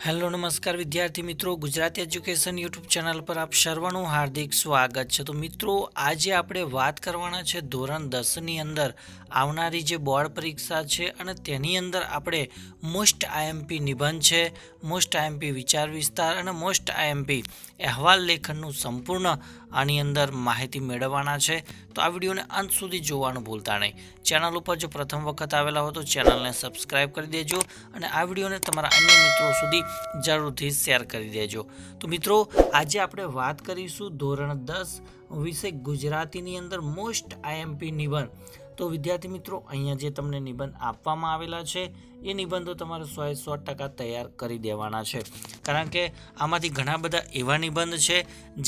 Hello નમસ્કાર વિદ્યાર્થી મિત્રો, ગુજરાતી એજ્યુકેશન યુટ્યુબ ચેનલ પર આપ સર્વનું હાર્દિક સ્વાગત છે। તો મિત્રો, આજે આપણે વાત કરવાના છે ધોરણ 10ની અંદર આવનારી જે બોર્ડ પરીક્ષા છે અને તેની અંદર આપણે મોસ્ટ આઈએમપી નિબંધ છે, મોસ્ટ આઈએમપી વિચાર વિસ્તાર અને મોસ્ટ આઈએમપી અહેવાલ લેખનનું સંપૂર્ણ આની અંદર માહિતી મેળવવાના છે। તો આ વિડીયોને અંત સુધી જોવાનું ભૂલતા નહીં। ચેનલ ઉપર જો પ્રથમ વખત આવેલા હો તો ચેનલને સબસ્ક્રાઈબ કરી દેજો અને આ વિડીયોને તમારા અન્ય મિત્રો સુધી જરૂરથી શેર કરી દેજો। તો મિત્રો, આજે આપણે વાત કરીશું ધોરણ 10 વિશે ગુજરાતીની અંદર મોસ્ટ આઈએમપી નિબંધ। તો વિદ્યાર્થી મિત્રો, અહીંયા જે તમને નિબંધ આપવામાં આવેલા છે એ નિબંધો તમારે 100% તૈયાર કરી દેવાના છે, કારણ કે આમાંથી ઘણા બધા એવા નિબંધ છે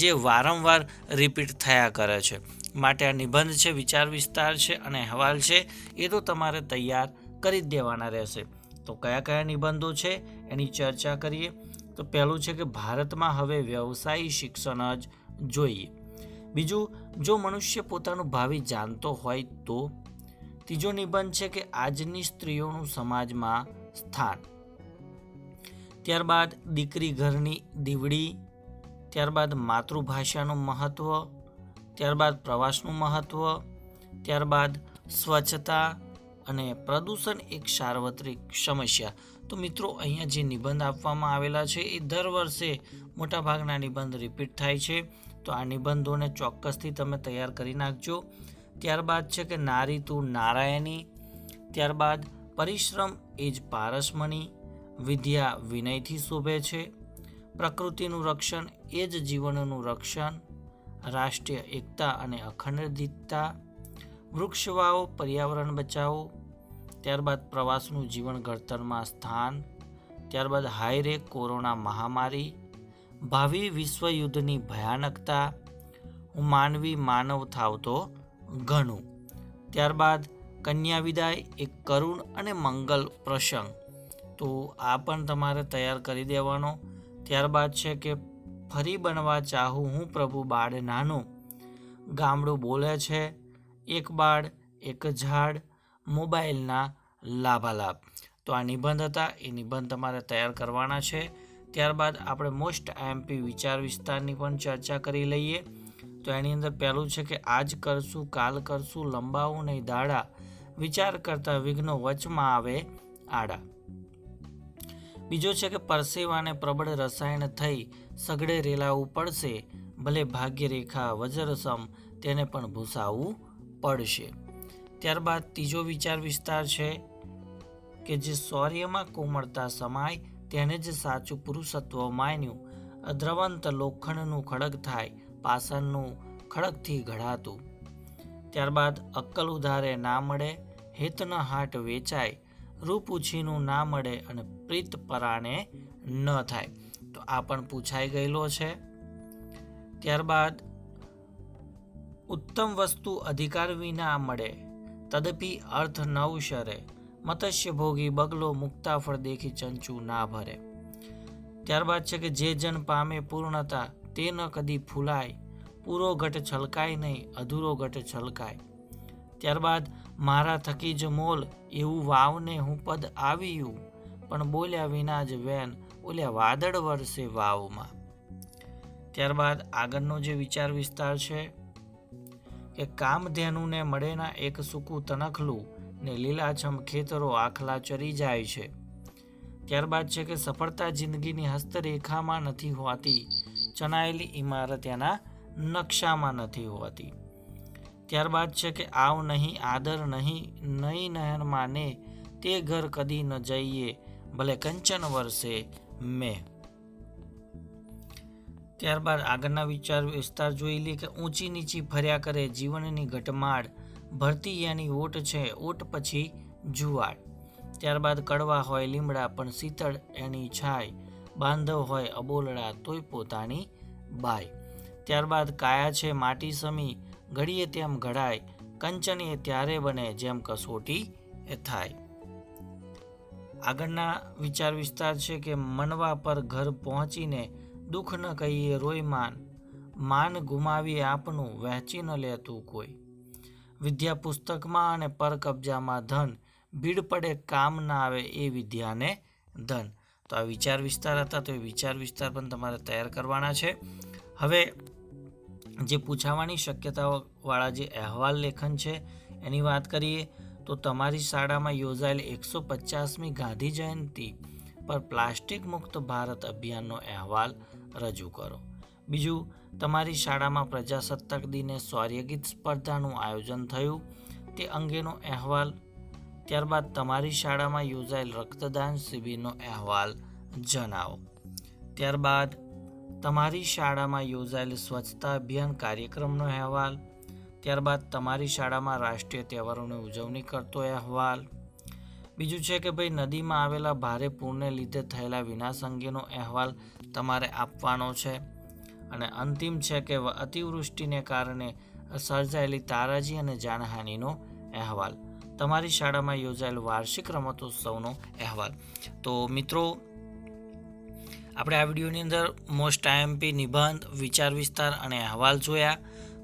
જે વારંવાર રિપીટ થયા કરે છે। માટે આ નિબંધ છે, વિચાર વિસ્તાર છે અને અહેવાલ છે એ તો તમારે તૈયાર કરી જ દેવાના રહેશે। તો કયા કયા નિબંધો છે એની ચર્ચા કરીએ। તો પહેલું છે કે ભારતમાં હવે વ્યવસાયી શિક્ષણ જ જોઈએ। બીજું, જો મનુષ્ય પોતાનું ભાવિ જાણતો હોય તો। ત્રીજો નિબંધ છે કે આજની સ્ત્રીઓનું સમાજમાં સ્થાન। ત્યારબાદ દીકરી ઘરની દીવડી। ત્યારબાદ માતૃભાષાનું મહત્વ। ત્યારબાદ પ્રવાસનું મહત્વ। ત્યારબાદ સ્વચ્છતા અને પ્રદૂષણ એક સાર્વત્રિક સમસ્યા। તો મિત્રો, અહીંયા જે નિબંધ આપવામાં આવેલા છે એ દર વર્ષે મોટાભાગના નિબંધ રિપીટ થાય છે, તો આ નિબંધોને ચોક્કસથી તમે તૈયાર કરી નાખજો। ત્યારબાદ છે કે નારી તું નારાયણી। ત્યારબાદ પરિશ્રમ એ જ પારસમણી। વિદ્યા વિનયથી શોભે છે। પ્રકૃતિનું રક્ષણ એ જ જીવનનું રક્ષણ। રાષ્ટ્રીય એકતા અને અખંડિતતા। વૃક્ષ વાવો, પર્યાવરણ બચાવો। ત્યારબાદ પ્રવાસનું જીવન ઘડતરમાં સ્થાન। ત્યારબાદ હાય રે કોરોના મહામારી। ભાવિ વિશ્વયુદ્ધની ભયાનકતા। હું માનવી માનવ થાવતો ઘણું। ત્યારબાદ કન્યા વિદાય એક કરુણ અને મંગલ પ્રસંગ। તો આ પણ તમારે તૈયાર કરી દેવાનો। ત્યારબાદ છે કે ફરી બનવા ચાહું હું પ્રભુ બાળ નાનું। ગામડું બોલે છે, એક બાળ એક ઝાડ, મોબાઈલના લાભાલાભ। તો આ નિબંધ હતા, એ નિબંધ તમારે તૈયાર કરવાના છે। ત્યારબાદ આપણે મોસ્ટ આઈએમપી વિચાર વિસ્તારની પણ ચર્ચા કરી લઈએ। તો એની અંદર પહેલું છે કે આજ કરશું કાલ કરશું લંબાવું નહીં દાડા, વિચાર કરતા વિઘ્નો વચમાં આવે આડા। બીજો છે કે પરસેવાને પ્રબળ રસાયણ થઈ સગડે રેલાવું પડશે, ભલે ભાગ્યરેખા વજ્રસમ તેને પણ ભૂસાવવું પડશે। ત્યારબાદ ત્રીજો વિચાર વિસ્તાર છે કે જે શૌર્યમાં કોમળતા સમાય તેને જ સાચું પુરુષત્વ માન્યું। દ્રવંત લોખંડનું ખડગ થાય, પાષાણનું ખડગથી ઘડાતું। ત્યારબાદ અક્કલ ઉધારે ના મળે, હેતના હાટ વેચાય, રૂપ ઉછીનું ના મળે અને પ્રીત પરાણે ન થાય। તો આ પણ પૂછાઈ ગયેલો છે। ત્યારબાદ ઉત્તમ વસ્તુ અધિકાર વિના મળે, તદપી અર્થ નવસરે, મત્સ્ય ભોગી બગલો મુક્તા ફળ દેખી ચંચુ ના ભરે। ત્યારબાદ છે કે જે જન પામે પૂર્ણતા તે ન કદી ફૂલાય, પૂરો ઘટ છલકાય નહીં અધૂરો ઘટ છલકાય। ત્યારબાદ મારા થકી જ મોલ એવું વાવને હું પદ આવ્યું, પણ બોલ્યા વિના જ વેન ઓલ્યા વાદળ વરસે વાવમાં। ત્યારબાદ આગળનો જે વિચાર વિસ્તાર છે કે કામધેનુને મળેના એક સૂકું તનખલું ને લીલાછમ ખેતરો આખલા ચરી જાય છે। ત્યારબાદ છે કે સફળતા જિંદગીની હસ્તરેખામાં નથી હોતી, ચણાયેલી ઇમારત એના નકશામાં નથી હોતી। ત્યારબાદ છે કે આવ નહીં આદર નહીં નહીં નયનમાં ને, તે ઘર કદી ન જઈએ ભલે કંચન વર્ષે મેં। ત્યારબાદ આગળના વિચાર વિસ્તાર જોઈ લે કે ઊંચી નીચી ફર્યા કરે જીવનની ઘટમાળ, ભરતી એની ઓટ છે ઓટ પછી જુવાળ। ત્યારબાદ કડવા હોય લીમડા પણ શીતળ એની છાય, બાંધવ હોય અબોલડા તોય પોતાની બાય। ત્યારબાદ કાયા છે માટી સમી, ઘડીએ તેમ ઘડાય, કંચન એ ત્યારે બને જેમ કસોટી એ થાય। આગળના વિચાર વિસ્તાર છે કે મનવા પર ઘર પહોંચીને દુઃખ ન કહીએ રોય માન, માન ગુમાવીએ આપનું વહેંચી ન લેતું કોઈ। વિદ્યા પુસ્તકમાં અને પર કબજામાં ધન, ભીડ પડે કામ ના આવે એ વિદ્યાને ધન। તો આ વિચાર વિસ્તાર હતા, તો એ વિચાર વિસ્તાર પણ તમારે તૈયાર કરવાના છે. હવે જે પૂછાવાની શક્યતાવાળા જે અહેવાલ લેખન છે એની વાત કરીએ તો તમારી શાળામાં યોજાયેલ 150મી ગાંધી જયંતિ પર પ્લાસ્ટિક મુક્ત ભારત અભિયાનનો અહેવાલ રજૂ કરો. બીજું, તમારી શાળામાં પ્રજાસત્તાક દિને શૌર્યગીત સ્પર્ધાનું આયોજન થયું તે અંગેનો અહેવાલ. ત્યારબાદ તમારી શાળામાં યોજાયેલ રક્તદાન શિબિરનો અહેવાલ જણાવો. ત્યારબાદ તમારી શાળામાં યોજાયેલ સ્વચ્છતા અભિયાન કાર્યક્રમનો અહેવાલ. ત્યારબાદ તમારી શાળામાં રાષ્ટ્રીય તહેવારોની ઉજવણી કરતો અહેવાલ. બીજું છે કે ભાઈ નદીમાં આવેલા ભારે પૂરને લીધે થયેલા વિનાશ અંગેનો અહેવાલ તમારે આપવાનો છે. અને અંતિમ છે કે અતિવૃષ્ટિને કારણે સર્જાયેલી તારાજી અને જાનહાનિનો અહેવાલ. તમારી શાળામાં યોજાયેલ વાર્ષિક રમતોત્સવનો અહેવાલ. તો મિત્રો, આપણે આ વિડીયોની અંદર મોસ્ટ આઈએમપી નિબંધ, વિચાર વિસ્તાર અને અહેવાલ જોયા.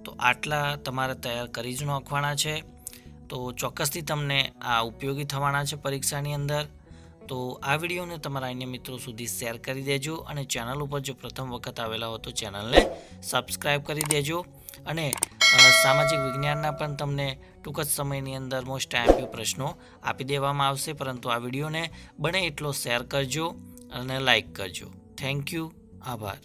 તો આટલા તમારે તૈયાર કરી જ નાખવાના છે. તો ચોક્કસથી તમને આ ઉપયોગી થવાના છે પરીક્ષાની અંદર. તો આ વિડીયોને તમારા અન્ય મિત્રો સુધી શેર કરી દેજો અને ચેનલ ઉપર જો પ્રથમ વખત આવેલા હો તો ચેનલને સબસ્ક્રાઈબ કરી દેજો. અને સામાજિક વિજ્ઞાનના પણ તમને ટૂંક જ સમયની અંદર મોસ્ટ આઈએમપી પ્રશ્નો આપી દેવામાં આવશે, પરંતુ આ વિડીયોને બને એટલો શેર કરજો અને લાઈક કરજો. Thank you. આભાર.